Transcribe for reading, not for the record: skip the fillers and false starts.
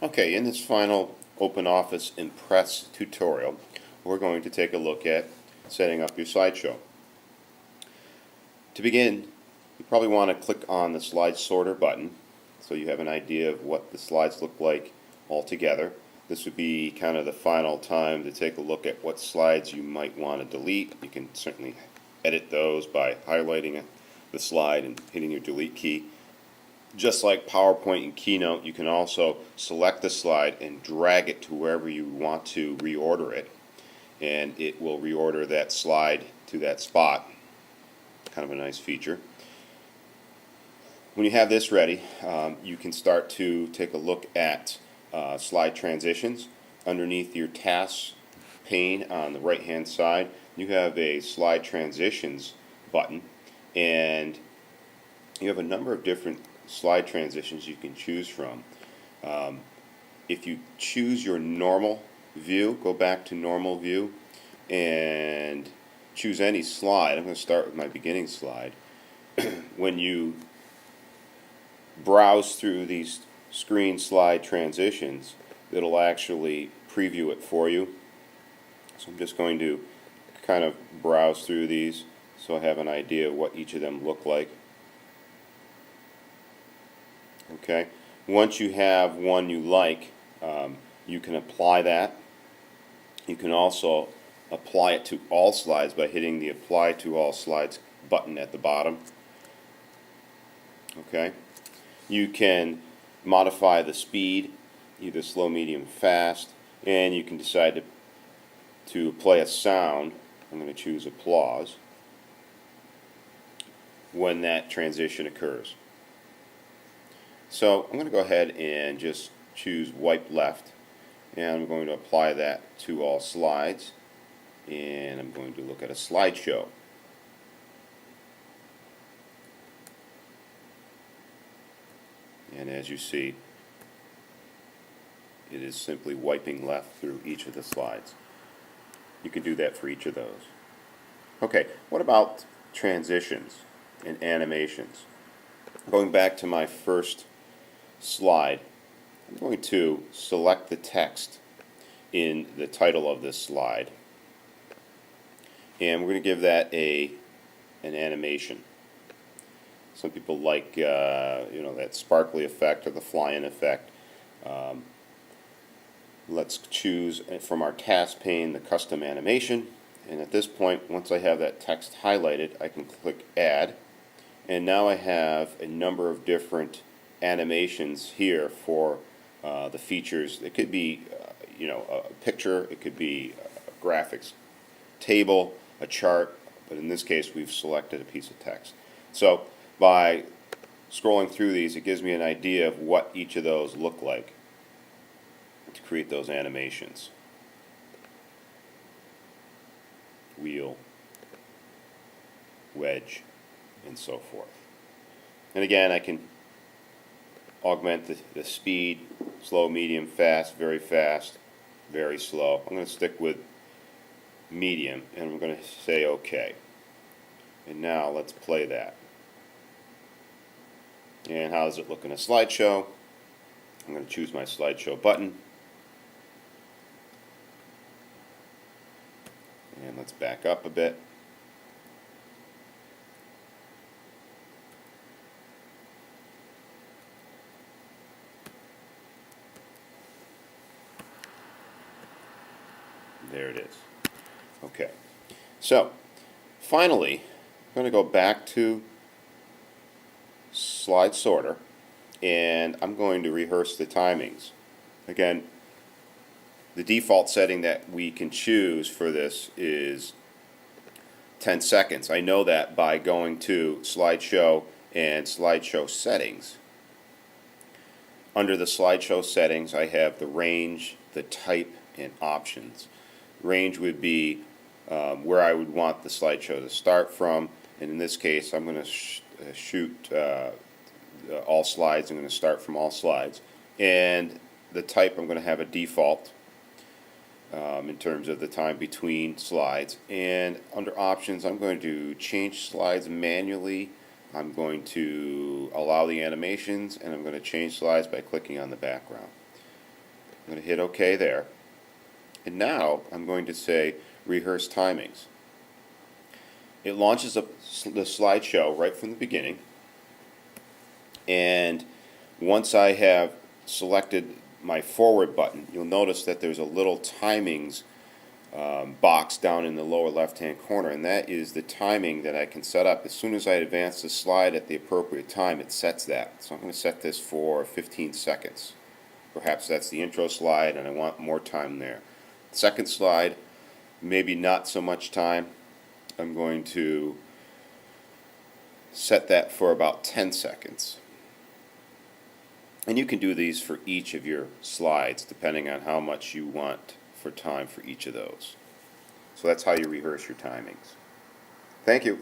Okay, in this final OpenOffice Impress tutorial, we're going to take a look at setting up your slideshow. To begin, you probably want to click on the slide sorter button so you have an idea of what the slides look like all together. This would be kind of the final time to take a look at what slides you might want to delete. You can certainly edit those by highlighting the slide and hitting your delete key. Just like PowerPoint and Keynote, you can also select the slide and drag it to wherever you want to reorder it, and it will reorder that slide to that spot. Kind of a nice feature. When you have this ready, you can start to take a look at slide transitions. Underneath your tasks pane on the right hand side, you have a slide transitions button, and you have a number of different slide transitions you can choose from. If you choose your normal view, go back to normal view and choose any slide. I'm going to start with my beginning slide. When you browse through these screen slide transitions, it'll actually preview it for you. So I'm just going to kind of browse through these so I have an idea of what each of them look like. Okay. Once you have one you like, you can apply that. You can also apply it to all slides by hitting the Apply to All Slides button at the bottom. Okay. You can modify the speed, either slow, medium, fast, and you can decide to play a sound. I'm going to choose applause when that transition occurs. So I'm going to go ahead and just choose wipe left, and I'm going to apply that to all slides, and I'm going to look at a slideshow. And as you see, it is simply wiping left through each of the slides. You can do that for each of those. Okay, what about transitions and animations? Going back to my first slide, I'm going to select the text in the title of this slide, and we're going to give that an animation. Some people like that sparkly effect or the fly-in effect. Let's choose from our task pane the custom animation, and at this point, once I have that text highlighted, I can click Add, and now I have a number of different animations here for the features. It could be a picture, it could be a graphics table, a chart, but in this case we've selected a piece of text. So by scrolling through these, it gives me an idea of what each of those look like to create those animations. Wheel, wedge, and so forth. And again, I can augment the speed, slow, medium, fast, very slow. I'm going to stick with medium, and I'm going to say OK. And now let's play that. And how does it look in a slideshow? I'm going to choose my slideshow button. And let's back up a bit. There it is. Okay. So, finally, I'm going to go back to slide sorter, and I'm going to rehearse the timings. Again, the default setting that we can choose for this is 10 seconds. I know that by going to slideshow and slideshow settings. Under the slideshow settings, I have the range, the type, and options. Range would be where I would want the slideshow to start from, and in this case I'm going to shoot all slides. I'm going to start from all slides, and the type I'm going to have a default in terms of the time between slides, and under options I'm going to change slides manually. I'm going to allow the animations, and I'm going to change slides by clicking on the background. I'm going to hit OK there. And now I'm going to say rehearse timings. It launches up the slideshow right from the beginning. And once I have selected my forward button, you'll notice that there's a little timings box down in the lower left hand corner, and that is the timing that I can set up. As soon as I advance the slide at the appropriate time, it sets that. So I'm going to set this for 15 seconds. Perhaps that's the intro slide and I want more time there. Second slide, maybe not so much time. I'm going to set that for about 10 seconds. And you can do these for each of your slides depending on how much you want for time for each of those. So that's how you rehearse your timings. Thank you.